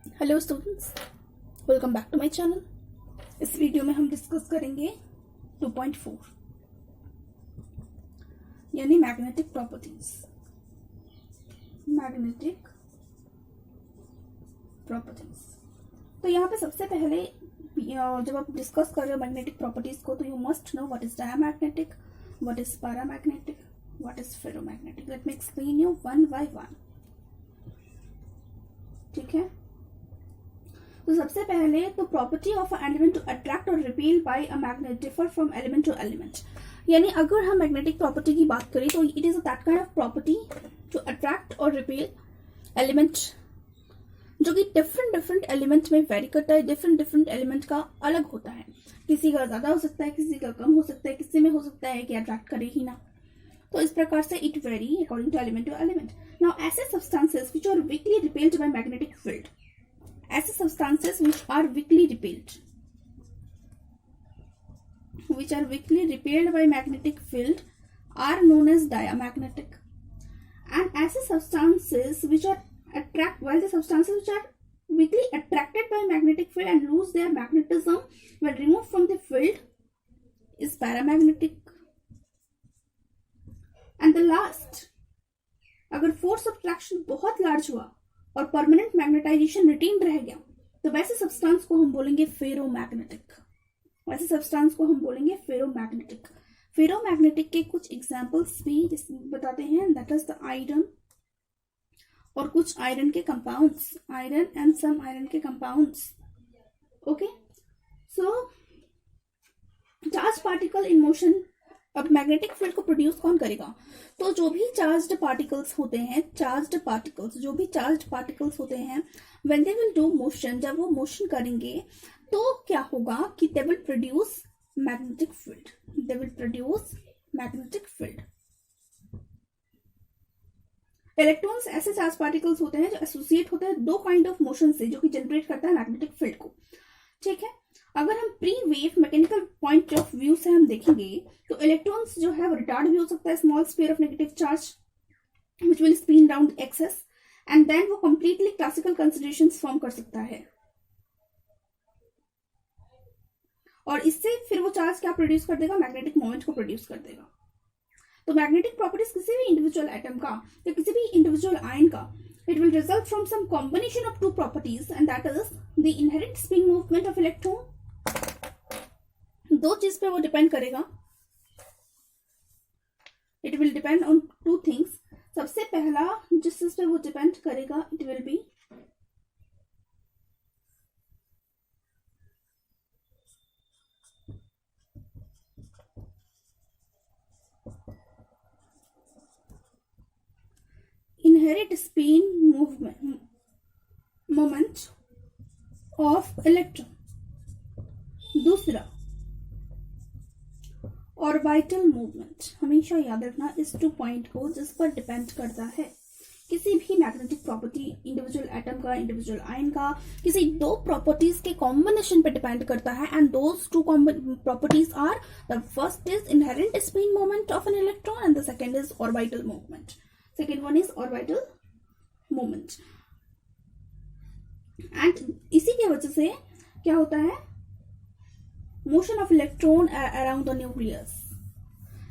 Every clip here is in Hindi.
Hello students, welcome back to my channel. इस वीडियो में हम डिस्कस करेंगे 2.4 यानी मैग्नेटिक प्रॉपर्टीज। मैग्नेटिक प्रॉपर्टीज तो यहाँ पे सबसे पहले जब आप डिस्कस कर रहे हो मैग्नेटिक प्रॉपर्टीज को, तो you must know what is diamagnetic, what is paramagnetic, what is ferromagnetic. Let me explain you one by one. ठीक है, तो सबसे पहले तो property of a element to attract और repel by a magnet differ from element to element. यानी अगर हम मैग्नेटिक प्रॉपर्टी की बात करें तो it is that kind of property to attract और रिपेल एलिमेंट, जो कि डिफरेंट एलिमेंट में वेरी करता है। डिफरेंट एलिमेंट का अलग होता है, किसी का ज्यादा हो सकता है, किसी का कम हो सकता है, किसी में हो सकता है कि अट्रैक्ट करे ही ना। तो इस प्रकार से it vary according to element. Now ऐसे substances which are weakly repelled by magnetic field, ऐसे substances which are weakly repelled by magnetic field are known as diamagnetic, and ऐसे substances which are weakly attracted by magnetic field and lose their magnetism when removed from the field is paramagnetic। and the last, अगर फोर्स ऑफ अट्रैक्शन बहुत लार्ज हुआ और परमानेंट मैग्नेटाइजेशन रिटेन रह गया, तो वैसे सब्सटेंस को हम बोलेंगे फेरोमैग्नेटिक। फेरोमैग्नेटिक के कुछ एग्जांपल्स भी बताते हैं, दैट इज द आयरन और कुछ आयरन के compounds, iron and some iron के compounds. Okay, so charge particle in motion. अब मैग्नेटिक फील्ड को प्रोड्यूस कौन करेगा? तो जो भी चार्ज्ड पार्टिकल्स होते हैं, when they will do motion, जब वो मोशन करेंगे तो क्या होगा कि they will produce magnetic field. Electrons ऐसे चार्ज पार्टिकल्स होते हैं जो एसोसिएट होते हैं दो काइंड ऑफ मोशन से, जो कि जनरेट करता है मैग्नेटिक फील्ड को। ठीक है, अगर हम pre wave mechanical point of view से हम देखेंगे तो इलेक्ट्रॉन्स जो है वो रिटार्ड भी हो सकता है, small sphere of negative charge which will spin round axis, and then वो कंप्लीटली क्लासिकल कंसिडरेशंस फॉर्म कर सकता है। और इससे फिर वो चार्ज क्या प्रोड्यूस कर देगा? मैग्नेटिक मोमेंट को प्रोड्यूस कर देगा। तो मैग्नेटिक प्रॉपर्टीज किसी भी इंडिविजुअल एटम का या किसी भी इंडिविजुअल आयन का, it will result from some combination of two properties, and that is the inherent spin movement of electron। दो चीज पे वो डिपेंड करेगा। It will depend on two things. सबसे पहला जिस चीज पे वो डिपेंड करेगा, it will be inherent spin moment of electron। दूसरा ऑर्बिटल मूवमेंट। हमेशा याद रखना इस 2 पॉइंट को, जिस पर डिपेंड करता है किसी भी मैग्नेटिक प्रॉपर्टी, इंडिविजुअल एटम का, इंडिविजुअल आयन का, किसी दो प्रॉपर्टीज के कॉम्बिनेशन पे डिपेंड करता है। And those two properties are, the first is inherent spin moment of an electron and the second is orbital movement. Second one is orbital movement. And इसी की वजह से क्या होता है? Motion of electron around the nucleus.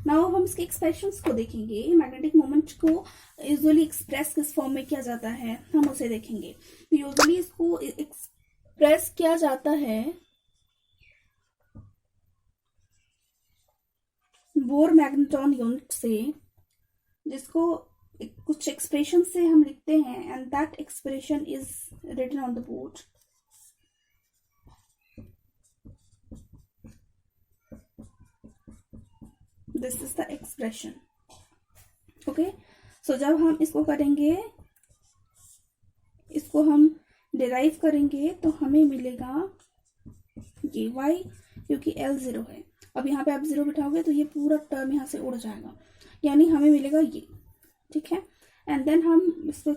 Now हम इसके एक्सप्रेशंस को देखेंगे। मैग्नेटिक मोमेंट को यूजुअली एक्सप्रेस किस फॉर्म में किया जाता है, हम उसे देखेंगे। तो यूजुअली इसको एक्सप्रेस किया जाता है बोर मैग्नेट्रॉन यूनिट से, जिसको कुछ एक्सप्रेशन से हम लिखते हैं, and that expression is written on the board. This is the expression. Okay, so जब हम इसको करेंगे, इसको हम डिराइव करेंगे, तो हमें मिलेगा ये y, क्योंकि L 0 है। अब यहाँ पे आप 0 बिठाओगे तो ये पूरा टर्म यहाँ से उड़ जाएगा, यानी हमें मिलेगा ये। ठीक है, एंड देन हम इसको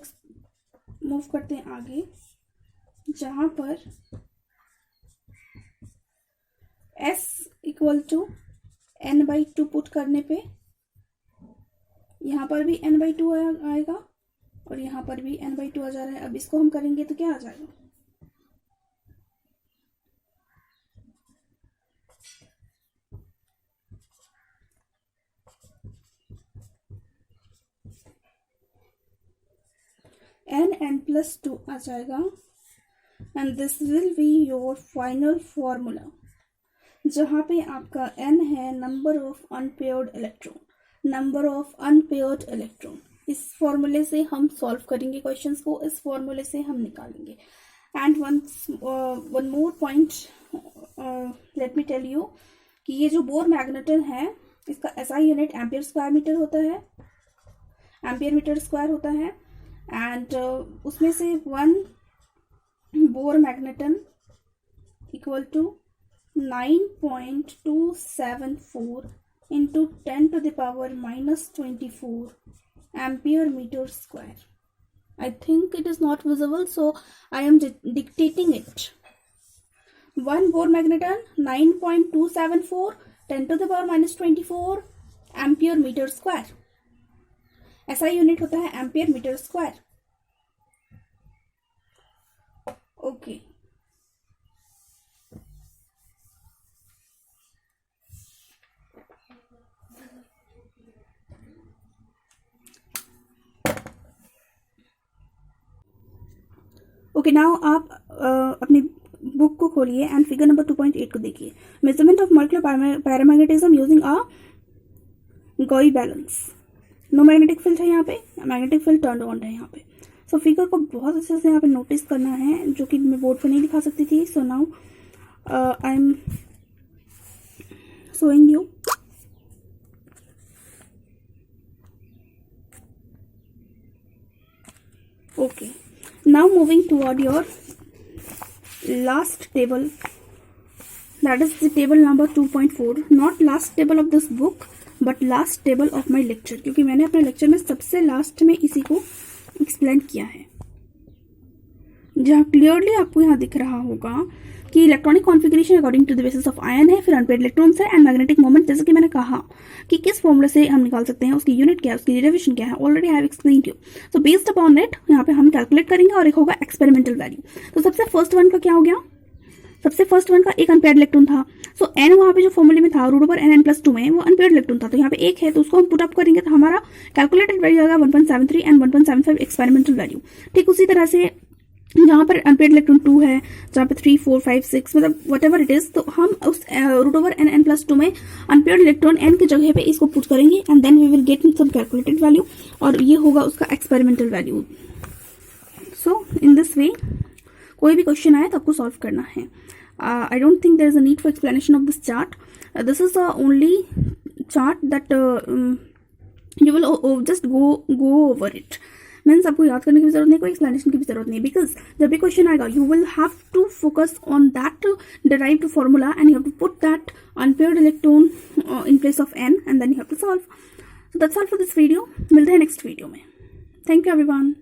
मूव करते हैं आगे, जहां पर s equal to n/2 put करने पे यहाँ पर भी n/2 आएगा और यहाँ पर भी n/2 आ जा रहा है। अब इसको हम करेंगे तो क्या आ जाएगा? n+2 आ जाएगा and this will be your final formula, जहाँ पे आपका n है नंबर ऑफ अनपेयर्ड इलेक्ट्रॉन। इस फॉर्मूले से हम सॉल्व करेंगे क्वेश्चंस को, इस फॉर्मूले से हम निकालेंगे। And one more point let me tell you कि ये जो बोर मैग्नेटन है इसका SI unit ampere square meter होता है एंड उसमें से 1 Bohr magneton equal to 9.274 into 10 to the power -24 ampere meter square. I think it is not visible, so I am dictating it. 1 Bohr magneton 9.274 10 to the power -24 ampere meter square. SI unit होता है ampere meter square. Okay okay now आप अपनी बुक को खोलिए एंड फिगर नंबर 2.8 को देखिए. Measurement of molecular paramagnetism using a Gouy balance. No magnetic field है यहाँ पे, मैग्नेटिक फील्ड टर्न ऑन है यहाँ पे. सो फिगर को बहुत अच्छे से यहाँ पे नोटिस करना है, जो कि मैं बोर्ड पर नहीं दिखा सकती थी. So now I am showing you. Okay now moving toward your last table, that is the table number 2.4. not last table of this book but last table of my lecture, क्योंकि मैंने अपने लेक्चर में सबसे लास्ट में इसी को एक्सप्लेन किया है, जहाँ क्लियरली आपको यहाँ दिख रहा होगा कि electronic configuration according to the basis of ion है, फिर अनपेयर्ड इलेक्ट्रॉन्स है एंड मैग्नेटिक मोमेंट. जैसे कि मैंने कहा कि किस फॉर्मूले से हम निकाल सकते हैं, उसकी यूनिट क्या है, उसकी डेरिवेशन क्या है, already I have explained you. So based upon it यहाँ पे हम कैलकुलेट करेंगे और एक होगा एक्सपेरिमेंटल वैल्यू. तो सबसे फर्स्ट वन का क्या हो गया, सबसे फर्स्ट वन का एक अनपेयर्ड इलेक्ट्रॉन था. सो एन वहाँ पे जो फॉर्मूले में था √n+2 में वो अनपेयर्ड इलेक्ट्रॉन था, तो यहाँ पे एक है तो उसको हम पुट अप करेंगे तो हमारा कैलकुलेटेड वैल्यू आएगा 1.73 एंड 1.75 एक्सपेरिमेंटल वैल्यू. ठीक उसी तरह से जहाँ पर अनपेयर्ड इलेक्ट्रॉन 2 है, जहाँ पे 3, 4, 5, 6 मतलब वट एवर इट इज, तो हम उस √n+2 में अनपेयर्ड इलेक्ट्रॉन n की जगह पे इसको पुट करेंगे and then we will get some calculated value और ये होगा उसका experimental value. So in this way कोई भी क्वेश्चन आए तो आपको सॉल्व करना है. I don't think there is a need for explanation of this chart. This is the only chart that you will just go over it. Means आपको याद करने की भी जरूरत नहीं, कोई एक्सप्लेनेशन की भी जरूरत नहीं, बिकॉज जब भी क्वेश्चन आएगा you will have to focus on that derived formula and you have to put that unpaired electron in place of n and then you have to solve. So that's all for this video. मिलते हैं नेक्स्ट वीडियो में. Thank you everyone.